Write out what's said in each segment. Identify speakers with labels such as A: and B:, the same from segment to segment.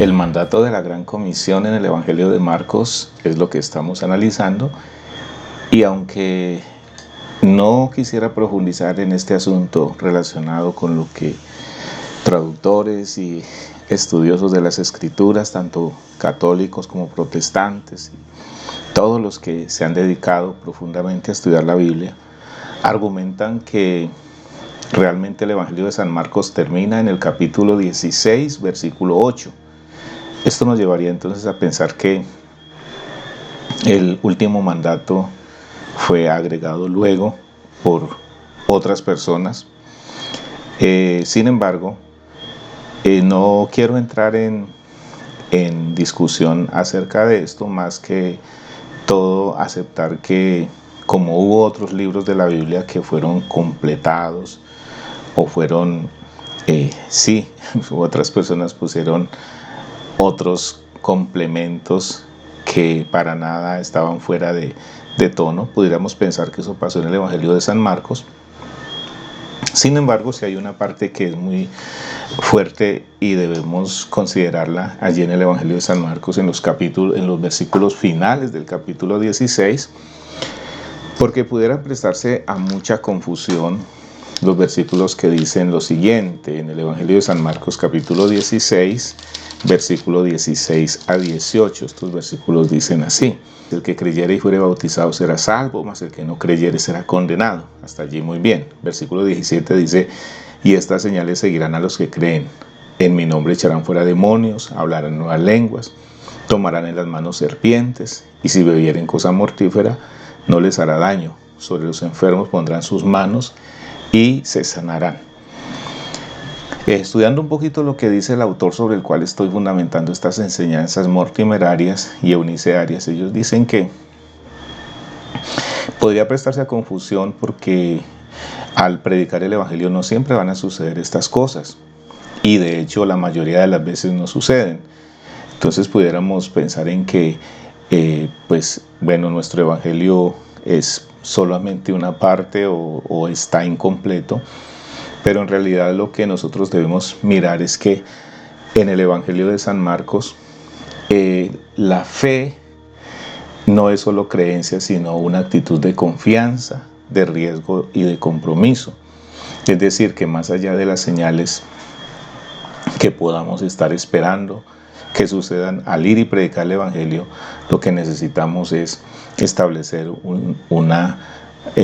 A: El mandato de la Gran Comisión en el Evangelio de Marcos es lo que estamos analizando, y aunque no quisiera profundizar en este asunto relacionado con lo que traductores y estudiosos de las Escrituras, tanto católicos como protestantes, y todos los que se han dedicado profundamente a estudiar la Biblia, argumentan que realmente el Evangelio de San Marcos termina en el capítulo 16, versículo 8. Esto nos llevaría entonces a pensar que el último mandato fue agregado luego por otras personas. Sin embargo, no quiero entrar en discusión acerca de esto, más que todo aceptar que como hubo otros libros de la Biblia que fueron completados o fueron, otras personas pusieron otros complementos que para nada estaban fuera de tono, pudiéramos pensar que eso pasó en el Evangelio de San Marcos. Sin embargo, si hay una parte que es muy fuerte y debemos considerarla allí en el Evangelio de San Marcos, en los versículos finales del capítulo 16, porque pudiera prestarse a mucha confusión los versículos que dicen lo siguiente en el Evangelio de San Marcos capítulo 16, versículo 16 a 18. Estos versículos dicen así: el que creyere y fuere bautizado será salvo, mas el que no creyere será condenado. Hasta allí muy bien. Versículo 17 dice: y estas señales seguirán a los que creen. En mi nombre echarán fuera demonios, hablarán nuevas lenguas, tomarán en las manos serpientes, y si bebieren cosa mortífera no les hará daño. Sobre los enfermos pondrán sus manos y se sanarán. Estudiando un poquito lo que dice el autor sobre el cual estoy fundamentando estas enseñanzas mortimerarias y eunicearias, ellos dicen que podría prestarse a confusión porque al predicar el Evangelio no siempre van a suceder estas cosas, y de hecho la mayoría de las veces no suceden. Entonces pudiéramos pensar en que nuestro Evangelio es solamente una parte o está incompleto, pero en realidad lo que nosotros debemos mirar es que en el Evangelio de San Marcos la fe no es solo creencia, sino una actitud de confianza, de riesgo y de compromiso. Es decir, que más allá de las señales que podamos estar esperando que sucedan al ir y predicar el Evangelio, lo que necesitamos es establecer una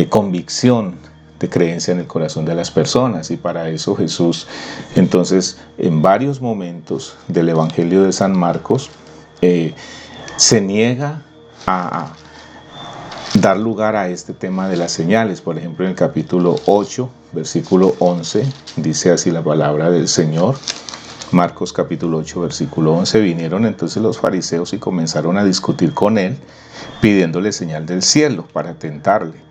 A: convicción de creencia en el corazón de las personas, y para eso Jesús entonces en varios momentos del Evangelio de San Marcos se niega a dar lugar a este tema de las señales. Por ejemplo, en el capítulo 8, versículo 11, dice así la palabra del Señor. Marcos capítulo 8, versículo 11: vinieron entonces los fariseos y comenzaron a discutir con él, pidiéndole señal del cielo para tentarle.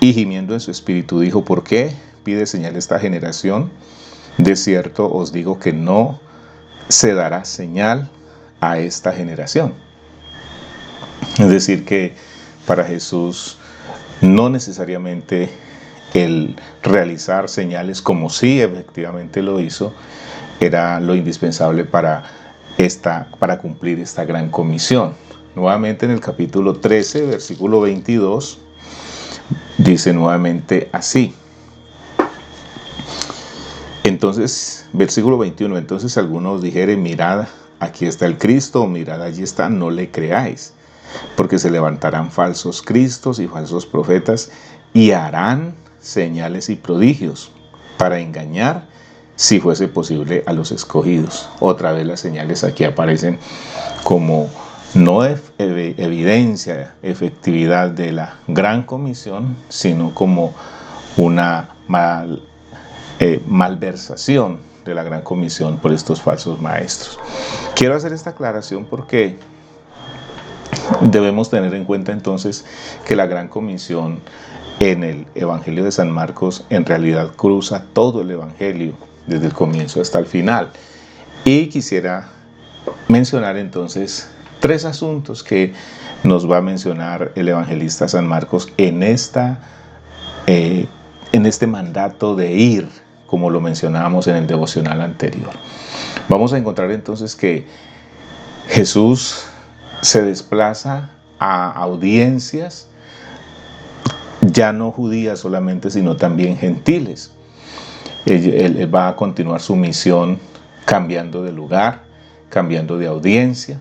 A: Y gimiendo en su espíritu dijo: ¿por qué pide señal esta generación? De cierto os digo que no se dará señal a esta generación. Es decir, que para Jesús no necesariamente el realizar señales, como sí efectivamente lo hizo, era lo indispensable para cumplir esta gran comisión. Nuevamente en el capítulo 13, versículo 22, dice nuevamente así. Entonces, versículo 21, entonces algunos dijeren: mirad, aquí está el Cristo, o mirad, allí está, no le creáis, porque se levantarán falsos cristos y falsos profetas, y harán señales y prodigios para engañar, si fuese posible, a los escogidos. Otra vez las señales aquí aparecen como no evidencia, efectividad de la gran comisión, sino como una malversación de la gran comisión por estos falsos maestros. Quiero hacer esta aclaración porque debemos tener en cuenta entonces que la gran comisión en el Evangelio de San Marcos en realidad cruza todo el Evangelio, desde el comienzo hasta el final. Y quisiera mencionar entonces 3 asuntos que nos va a mencionar el evangelista San Marcos en este mandato de ir, como lo mencionábamos en el devocional anterior. Vamos a encontrar entonces que Jesús se desplaza a audiencias ya no judías solamente, sino también gentiles. Él va a continuar su misión cambiando de lugar, cambiando de audiencia,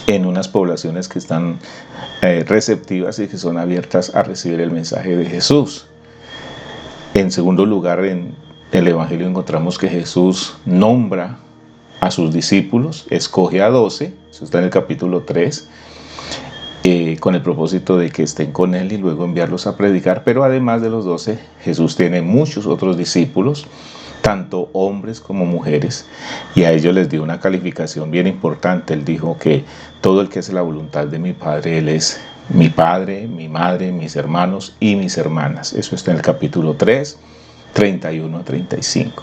A: en unas poblaciones que están receptivas y que son abiertas a recibir el mensaje de Jesús. En segundo lugar, en el Evangelio encontramos que Jesús nombra a sus discípulos, escoge a 12, eso está en el capítulo 3, con el propósito de que estén con él y luego enviarlos a predicar. Pero además de los 12, Jesús tiene muchos otros discípulos, tanto hombres como mujeres, y a ellos les dio una calificación bien importante. Él dijo que todo el que hace la voluntad de mi Padre, Él es mi Padre, mi Madre, mis hermanos y mis hermanas. Eso está en el capítulo 3, 31 a 35.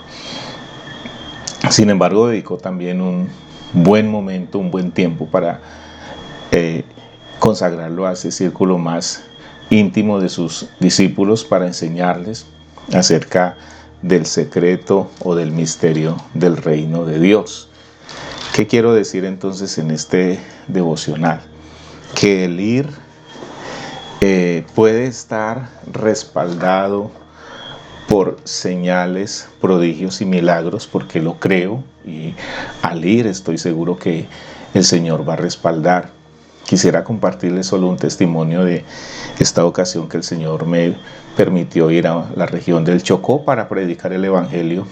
A: Sin embargo, dedicó también un buen momento, un buen tiempo para consagrarlo a ese círculo más íntimo de sus discípulos para enseñarles acerca del secreto o del misterio del reino de Dios. ¿Qué quiero decir entonces en este devocional? Que el ir puede estar respaldado por señales, prodigios y milagros, porque lo creo, y al ir estoy seguro que el Señor va a respaldar. Quisiera compartirles solo un testimonio de esta ocasión que el Señor me permitió ir a la región del Chocó para predicar el Evangelio,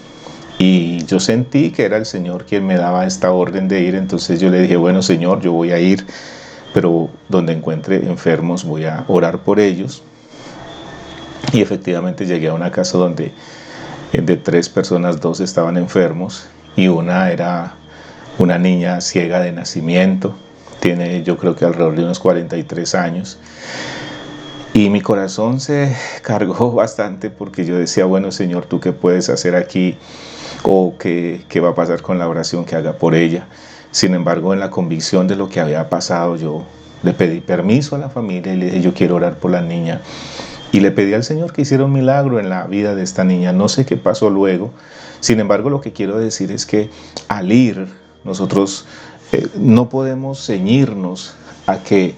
A: y yo sentí que era el Señor quien me daba esta orden de ir. Entonces yo le dije, bueno Señor, yo voy a ir, pero donde encuentre enfermos voy a orar por ellos. Y efectivamente llegué a una casa donde de 3 personas, 2 estaban enfermos y una era una niña ciega de nacimiento. Tiene, yo creo que alrededor de unos 43 años. Y mi corazón se cargó bastante porque yo decía, bueno Señor, ¿tú qué puedes hacer aquí? ¿O qué va a pasar con la oración que haga por ella? Sin embargo, en la convicción de lo que había pasado, yo le pedí permiso a la familia y le dije, yo quiero orar por la niña. Y le pedí al Señor que hiciera un milagro en la vida de esta niña. No sé qué pasó luego. Sin embargo, lo que quiero decir es que al ir, nosotros no podemos ceñirnos a que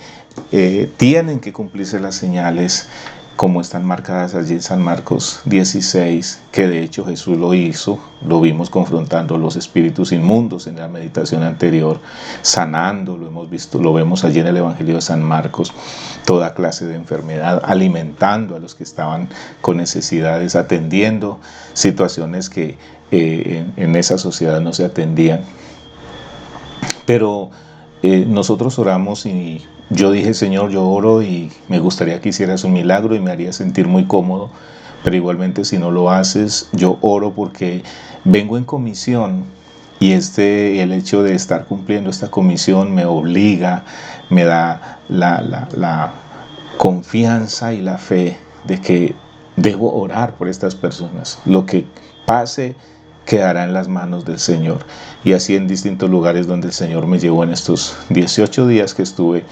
A: tienen que cumplirse las señales como están marcadas allí en San Marcos 16, que de hecho Jesús lo hizo. Lo vimos confrontando los espíritus inmundos en la meditación anterior, sanando, lo hemos visto, lo vemos allí en el Evangelio de San Marcos, toda clase de enfermedad, alimentando a los que estaban con necesidades, atendiendo situaciones que en esa sociedad no se atendían. Pero nosotros oramos y yo dije, Señor, yo oro y me gustaría que hicieras un milagro y me haría sentir muy cómodo, pero igualmente si no lo haces, yo oro porque vengo en comisión y el hecho de estar cumpliendo esta comisión me obliga, me da la confianza y la fe de que debo orar por estas personas. Lo que pase quedará en las manos del Señor. Y así en distintos lugares donde el Señor me llevó en estos 18 días que estuve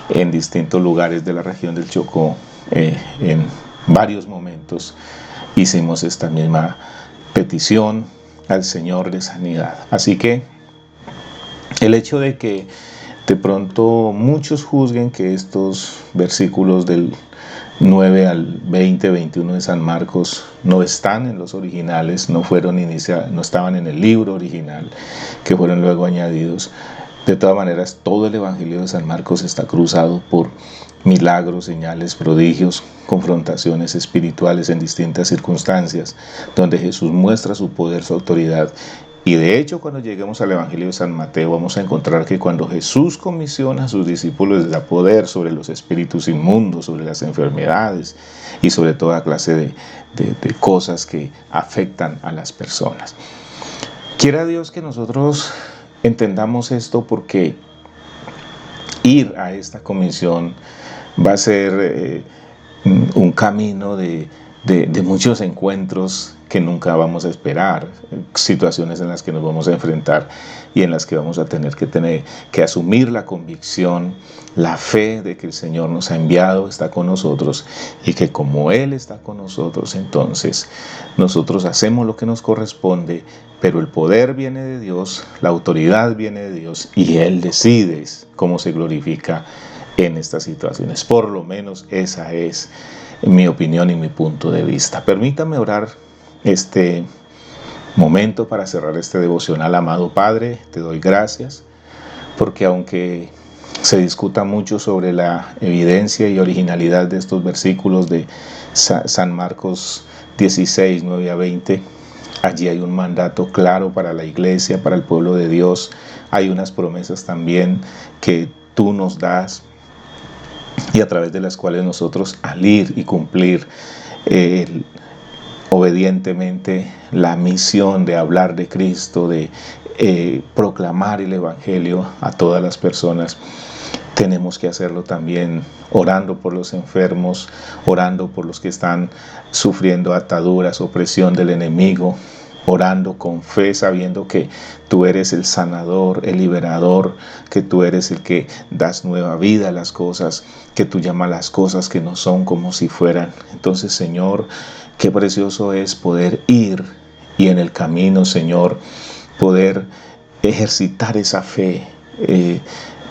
A: en distintos lugares de la región del Chocó, en varios momentos hicimos esta misma petición al Señor de sanidad. Así que el hecho de que de pronto muchos juzguen que estos versículos del 9 al 20, 21 de San Marcos no están en los originales, no estaban en el libro original, que fueron luego añadidos. De todas maneras, todo el Evangelio de San Marcos está cruzado por milagros, señales, prodigios, confrontaciones espirituales en distintas circunstancias, donde Jesús muestra su poder, su autoridad. Y de hecho, cuando lleguemos al Evangelio de San Mateo, vamos a encontrar que cuando Jesús comisiona a sus discípulos, les da poder sobre los espíritus inmundos, sobre las enfermedades y sobre toda clase de cosas que afectan a las personas. Quiera Dios que nosotros entendamos esto, porque ir a esta comisión va a ser un camino de de muchos encuentros que nunca vamos a esperar, situaciones en las que nos vamos a enfrentar y en las que vamos a tener que asumir la convicción, la fe de que el Señor nos ha enviado, está con nosotros, y que como Él está con nosotros, entonces nosotros hacemos lo que nos corresponde, pero el poder viene de Dios, la autoridad viene de Dios, y Él decide cómo se glorifica en estas situaciones. Por lo menos esa es mi opinión y mi punto de vista. Permítame orar este momento para cerrar este devocional. Amado Padre, te doy gracias porque aunque se discuta mucho sobre la evidencia y originalidad de estos versículos de San Marcos 16, 9 a 20, allí hay un mandato claro para la iglesia, para el pueblo de Dios. Hay unas promesas también que tú nos das y a través de las cuales nosotros, al ir y cumplir obedientemente la misión de hablar de Cristo, de proclamar el Evangelio a todas las personas, tenemos que hacerlo también orando por los enfermos, orando por los que están sufriendo ataduras, opresión del enemigo, orando con fe, sabiendo que tú eres el sanador, el liberador, que tú eres el que das nueva vida a las cosas, que tú llamas las cosas que no son como si fueran. Entonces, Señor, qué precioso es poder ir y en el camino, Señor, poder ejercitar esa fe,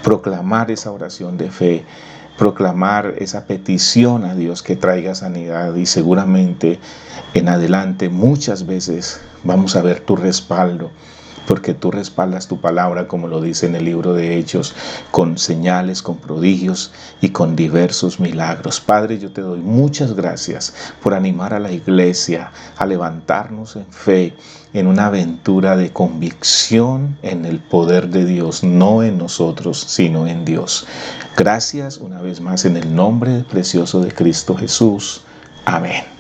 A: proclamar esa oración de fe, proclamar esa petición a Dios que traiga sanidad, y seguramente en adelante muchas veces vamos a ver tu respaldo, porque tú respaldas tu palabra, como lo dice en el libro de Hechos, con señales, con prodigios y con diversos milagros. Padre, yo te doy muchas gracias por animar a la iglesia a levantarnos en fe, en una aventura de convicción en el poder de Dios, no en nosotros, sino en Dios. Gracias una vez más en el nombre precioso de Cristo Jesús. Amén.